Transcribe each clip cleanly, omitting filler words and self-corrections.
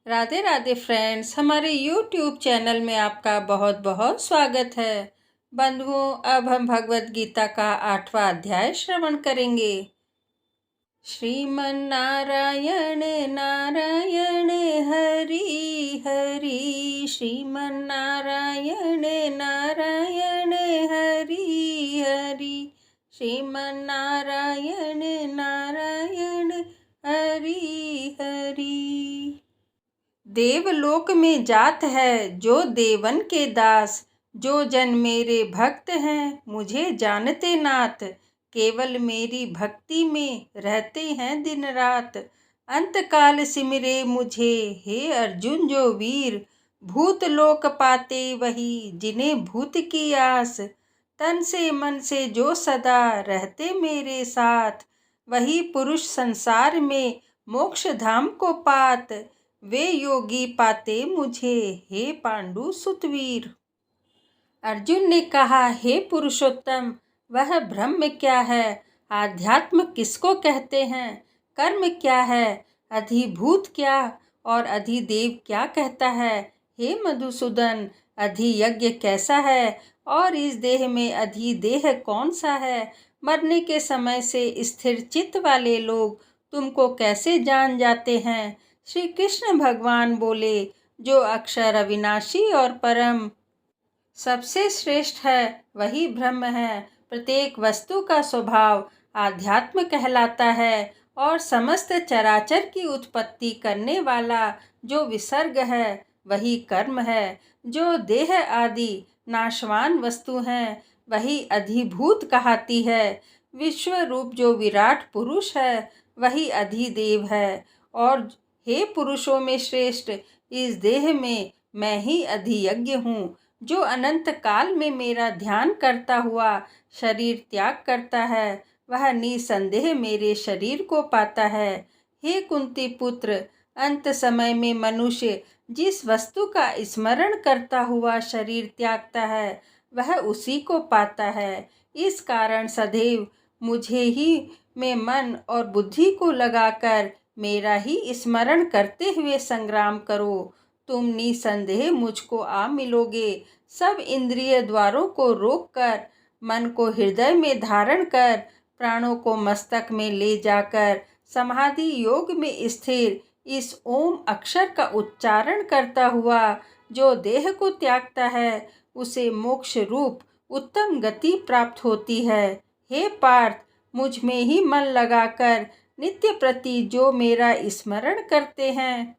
Radhe Radhe friends, हमारे YouTube channel में आपका बहुत बहुत स्वागत है। बंधुओं, अब हम भगवत गीता का 8वां अध्याय श्रवण करेंगे। श्रीमन नारायण नारायण हरि हरि, श्रीमन नारायण नारायण हरि हरि, श्रीमन नारायण नारायण हरि हरि। देवलोक में जात है जो देवन के दास, जो जन मेरे भक्त हैं मुझे जानते नाथ, केवल मेरी भक्ति में रहते हैं दिन रात। अंतकाल सिमरे मुझे हे अर्जुन जो वीर, भूत लोक पाते वही जिन्हें भूत की आस। तन से मन से जो सदा रहते मेरे साथ, वही पुरुष संसार में मोक्ष धाम को पात। वे योगी पाते मुझे हे पांडु सुतवीर। अर्जुन ने कहा, हे पुरुषोत्तम, वह ब्रह्म क्या है, आध्यात्म किसको कहते हैं, कर्म क्या है, अधिभूत क्या और अधिदेव क्या कहता है। हे मधुसूदन, अधियज्ञ कैसा है और इस देह में अधिदेह कौन सा है। मरने के समय से स्थिर चित्त वाले लोग तुमको कैसे जान जाते हैं। श्री कृष्ण भगवान बोले, जो अक्षर अविनाशी और परम सबसे श्रेष्ठ है वही ब्रह्म है। प्रत्येक वस्तु का स्वभाव आध्यात्म कहलाता है और समस्त चराचर की उत्पत्ति करने वाला जो विसर्ग है वही कर्म है। जो देह आदि नाशवान वस्तु हैं वही अधिभूत कहाती है। विश्व रूप जो विराट पुरुष है वही अधिदेव है। और हे पुरुषों में श्रेष्ठ, इस देह में मैं ही अधियज्ञ हूँ। जो अनंत काल में मेरा ध्यान करता हुआ शरीर त्याग करता है वह निसंदेह मेरे शरीर को पाता है। हे कुंती पुत्र, अंत समय में मनुष्य जिस वस्तु का स्मरण करता हुआ शरीर त्यागता है वह उसी को पाता है। इस कारण सदैव मुझे ही में मन और बुद्धि को लगाकर मेरा ही स्मरण करते हुए संग्राम करो। तुम निसंदेह मुझको आ मिलोगे। सब इंद्रिय द्वारों को रोककर, मन को हृदय में धारण कर, प्राणों को मस्तक में ले जाकर समाधि योग में स्थिर इस ओम अक्षर का उच्चारण करता हुआ जो देह को त्यागता है उसे मोक्ष रूप उत्तम गति प्राप्त होती है। हे पार्थ, मुझ में ही मन लगाकर नित्य प्रति जो मेरा स्मरण करते हैं,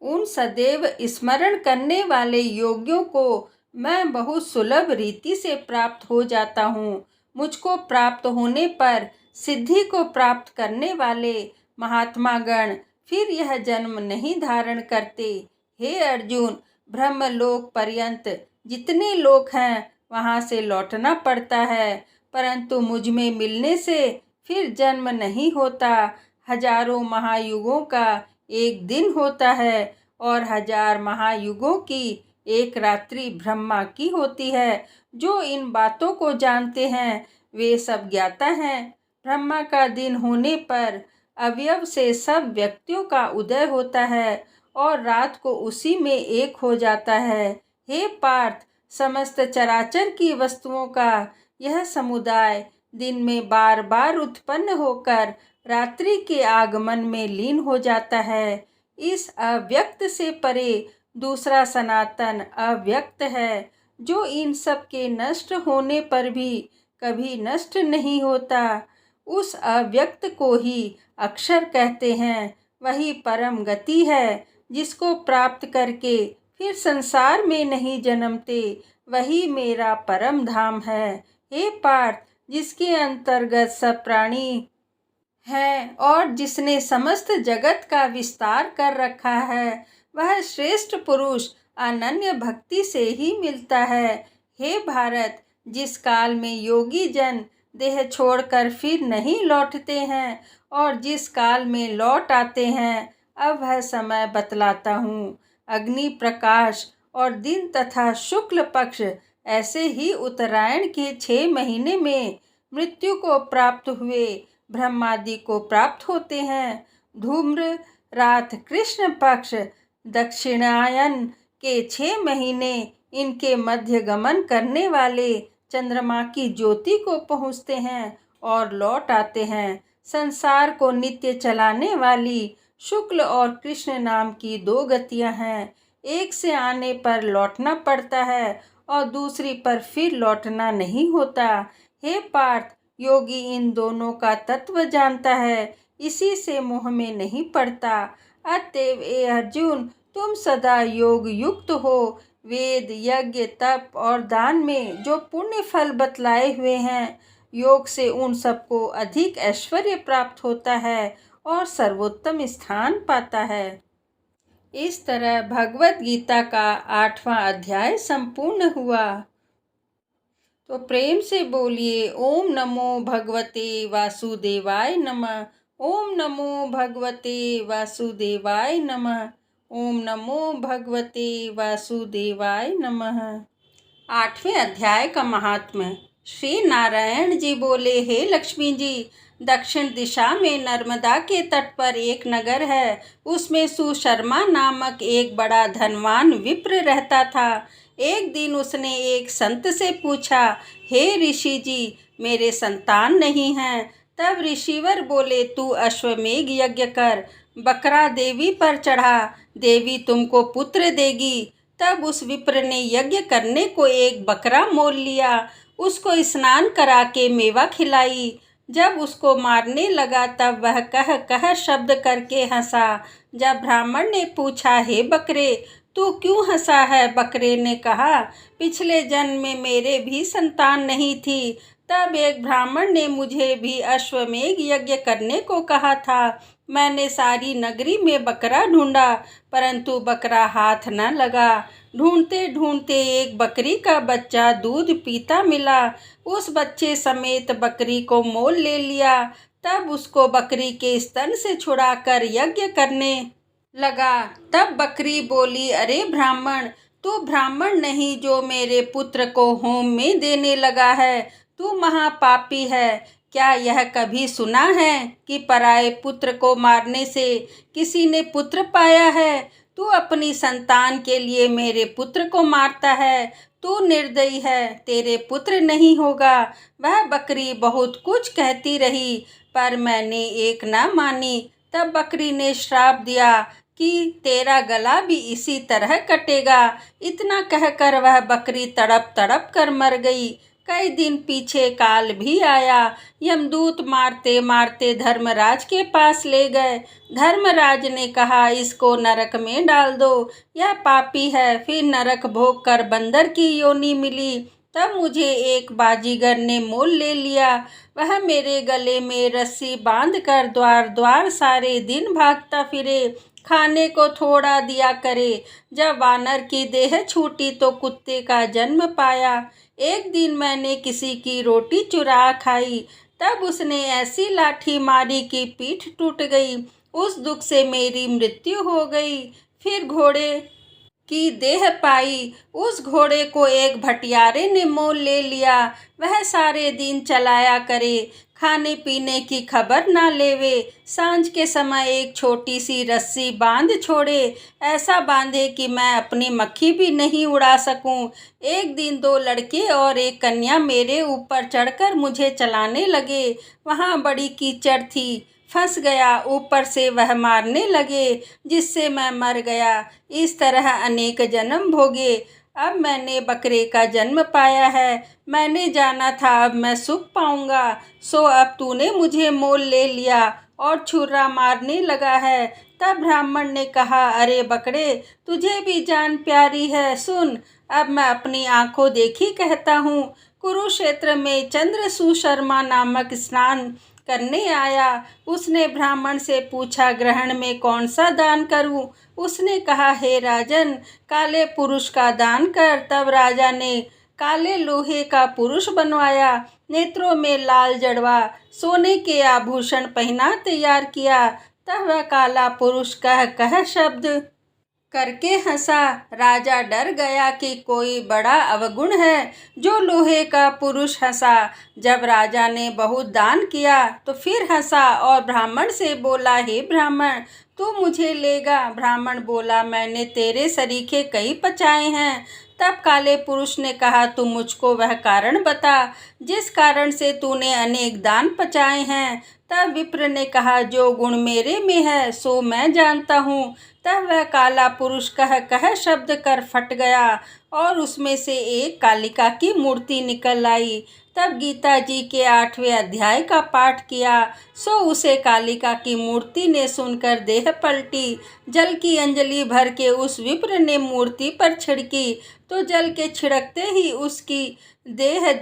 उन सदैव स्मरण करने वाले योगियों को मैं बहुत सुलभ रीति से प्राप्त हो जाता हूँ। मुझको प्राप्त होने पर सिद्धि को प्राप्त करने वाले महात्मा गण फिर यह जन्म नहीं धारण करते। हे अर्जुन, ब्रह्मलोक पर्यंत जितने लोक हैं वहाँ से लौटना पड़ता है, परंतु मुझ में मिलने से फिर जन्म नहीं होता। हजारों महायुगों का एक दिन होता है और 1000 महायुगों की एक रात्रि ब्रह्मा की होती है। जो इन बातों को जानते हैं वे सब ज्ञाता हैं। ब्रह्मा का दिन होने पर अवयव से सब व्यक्तियों का उदय होता है और रात को उसी में एक हो जाता है। हे पार्थ, समस्त चराचर की वस्तुओं का यह समुदाय दिन में बार बार उत्पन्न होकर रात्रि के आगमन में लीन हो जाता है। इस अव्यक्त से परे दूसरा सनातन अव्यक्त है, जो इन सब के नष्ट होने पर भी कभी नष्ट नहीं होता। उस अव्यक्त को ही अक्षर कहते हैं। वही परम गति है जिसको प्राप्त करके फिर संसार में नहीं जन्मते। वही मेरा परम धाम है। हे पार्थ, जिसके अंतर्गत सब प्राणी है और जिसने समस्त जगत का विस्तार कर रखा है वह श्रेष्ठ पुरुष अनन्य भक्ति से ही मिलता है। हे भारत, जिस काल में योगी जन देह छोड़कर फिर नहीं लौटते हैं और जिस काल में लौट आते हैं, अब वह समय बतलाता हूँ। अग्नि प्रकाश और दिन तथा शुक्ल पक्ष ऐसे ही उत्तरायण के 6 महीने में मृत्यु को प्राप्त हुए ब्रह्मादि को प्राप्त होते हैं। धूम्र रात कृष्ण पक्ष दक्षिणायन के 6 महीने इनके मध्य गमन करने वाले चंद्रमा की ज्योति को पहुँचते हैं और लौट आते हैं। संसार को नित्य चलाने वाली शुक्ल और कृष्ण नाम की 2 गतियाँ हैं। एक से आने पर लौटना पड़ता है और दूसरी पर फिर लौटना नहीं होता। हे पार्थ, योगी इन दोनों का तत्व जानता है, इसी से मोह में नहीं पड़ता। अतएव ए अर्जुन, तुम सदा योग युक्त हो। वेद, यज्ञ, तप और दान में जो पुण्य फल बतलाए हुए हैं, योग से उन सबको अधिक ऐश्वर्य प्राप्त होता है और सर्वोत्तम स्थान पाता है। इस तरह भगवत गीता का 8वां अध्याय संपूर्ण हुआ। तो प्रेम से बोलिए ओम नमो भगवते वासुदेवाय नमः। ओम नमो भगवते वासुदेवाय नमः। ओम नमो भगवते वासुदेवाय नमः। 8वें अध्याय का महात्म्य। श्री नारायण जी बोले, हे लक्ष्मी जी, दक्षिण दिशा में नर्मदा के तट पर एक नगर है। उसमें सुशर्मा नामक एक बड़ा धनवान विप्र रहता था। एक दिन उसने एक संत से पूछा, हे ऋषि जी, मेरे संतान नहीं हैं। तब ऋषिवर बोले, तू अश्वमेघ यज्ञ कर, बकरा देवी पर चढ़ा, देवी तुमको पुत्र देगी। तब उस विप्र ने यज्ञ करने को एक बकरा मोल लिया, उसको स्नान करा के मेवा खिलाई। जब उसको मारने लगा तब वह कह कह शब्द करके हंसा। जब ब्राह्मण ने पूछा, हे बकरे, तू क्यों हंसा है? बकरे ने कहा, पिछले जन्म में मेरे भी संतान नहीं थी। तब एक ब्राह्मण ने मुझे भी अश्वमेघ यज्ञ करने को कहा था। मैंने सारी नगरी में बकरा ढूंढा, परंतु बकरा हाथ न लगा। ढूंढते ढूंढते एक बकरी का बच्चा दूध पीता मिला। उस बच्चे समेत बकरी को मोल ले लिया। तब उसको बकरी के स्तन से छुड़ाकर यज्ञ करने लगा। तब बकरी बोली, अरे ब्राह्मण, तू ब्राह्मण नहीं जो मेरे पुत्र को होम में देने लगा है, तू महापापी है। क्या यह कभी सुना है कि पराये पुत्र को मारने से किसी ने पुत्र पाया है? तू अपनी संतान के लिए मेरे पुत्र को मारता है, तू निर्दयी है, तेरे पुत्र नहीं होगा। वह बकरी बहुत कुछ कहती रही, पर मैंने एक न मानी। तब बकरी ने श्राप दिया कि तेरा गला भी इसी तरह कटेगा। इतना कहकर वह बकरी तड़प तड़प कर मर गई। कई दिन पीछे काल भी आया। यमदूत मारते मारते धर्मराज के पास ले गए। धर्मराज ने कहा, इसको नरक में डाल दो, यह पापी है। फिर नरक भोग कर बंदर की योनि मिली। तब मुझे एक बाजीगर ने मोल ले लिया। वह मेरे गले में रस्सी बांध कर द्वार द्वार सारे दिन भागता फिरे, खाने को थोड़ा दिया करे। जब वानर की देह छूटी तो कुत्ते का जन्म पाया। एक दिन मैंने किसी की रोटी चुरा खाई, तब उसने ऐसी लाठी मारी कि पीठ टूट गई। उस दुख से मेरी मृत्यु हो गई। फिर घोड़े की देह पाई। उस घोड़े को एक भटियारे ने मोल ले लिया। वह सारे दिन चलाया करे, खाने पीने की खबर ना लेवे। सांझ के समय एक छोटी सी रस्सी बांध छोड़े, ऐसा बांधे कि मैं अपनी मक्खी भी नहीं उड़ा सकूं। एक दिन 2 लड़के और एक कन्या मेरे ऊपर चढ़कर मुझे चलाने लगे। वहाँ बड़ी कीचड़ थी, फंस गया। ऊपर से वह मारने लगे, जिससे मैं मर गया। इस तरह अनेक जन्म भोगे। अब मैंने बकरे का जन्म पाया है। मैंने जाना था अब मैं सुख पाऊंगा, सो अब तूने मुझे मोल ले लिया और छुरा मारने लगा है। तब ब्राह्मण ने कहा, अरे बकरे, तुझे भी जान प्यारी है, सुन। अब मैं अपनी आंखों देखी कहता हूँ। कुरुक्षेत्र में चंद्र सुशर्मा नामक स्नान करने आया। उसने ब्राह्मण से पूछा, ग्रहण में कौन सा दान करूं? उसने कहा, हे राजन, काले पुरुष का दान कर। तब राजा ने काले लोहे का पुरुष बनवाया, नेत्रों में लाल जड़वा, सोने के आभूषण पहना तैयार किया। तब वह काला पुरुष कह कह शब्द करके हंसा। राजा डर गया कि कोई बड़ा अवगुण है जो लोहे का पुरुष हंसा। जब राजा ने बहुत दान किया तो फिर हंसा और ब्राह्मण से बोला, हे ब्राह्मण, तू मुझे लेगा? ब्राह्मण बोला, मैंने तेरे सरीखे कई पचाए हैं। तब काले पुरुष ने कहा, तू मुझको वह कारण बता जिस कारण से तूने अनेक दान पचाए हैं। तब विप्र ने कहा, जो गुण मेरे में है सो मैं जानता हूँ। तब वह काला पुरुष कह कह शब्द कर फट गया और उसमें से एक कालिका की मूर्ति निकल आई। तब गीता जी के 8वें अध्याय का पाठ किया, सो उसे कालिका की मूर्ति ने सुनकर देह पलटी। जल की अंजलि भर के उस विप्र ने मूर्ति पर छिड़की, तो जल के छिड़कते ही उसकी देह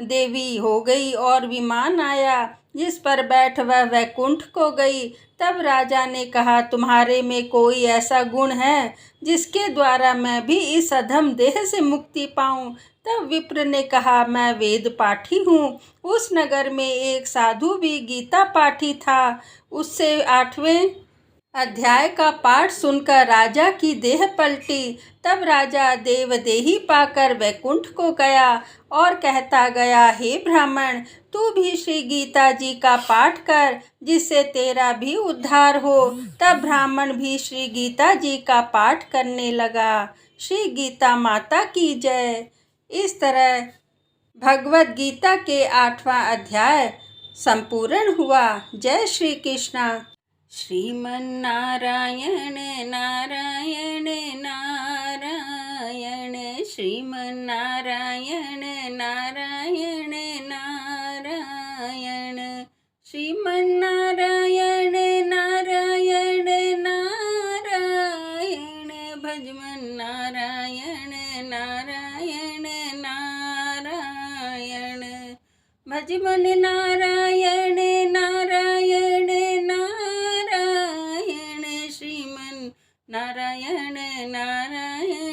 देवी हो गई और विमान आया जिस पर बैठ वह वैकुंठ को गई। तब राजा ने कहा, तुम्हारे में कोई ऐसा गुण है जिसके द्वारा मैं भी इस अधम देह से मुक्ति पाऊं? तब विप्र ने कहा, मैं वेद पाठी हूँ। उस नगर में एक साधु भी गीता पाठी था। उससे 8वें अध्याय का पाठ सुनकर राजा की देह पलटी। तब राजा देवदेही पाकर वैकुंठ को गया और कहता गया, हे ब्राह्मण, तू भी श्री गीता जी का पाठ कर जिससे तेरा भी उद्धार हो। तब ब्राह्मण भी श्री गीता जी का पाठ करने लगा। श्री गीता माता की जय। इस तरह भगवद गीता के 8वां अध्याय संपूर्ण हुआ। जय श्री कृष्ण। श्रीमन्नारायण नारायण नारायण, श्रीमन्नारायण नारायण नारायण, श्रीमन्नारायण नारायण नारायण, भजमन्नारायण नारायण नारायण, भजमन नारायण नारायण नारायण, श्रीमन नारायण नारायण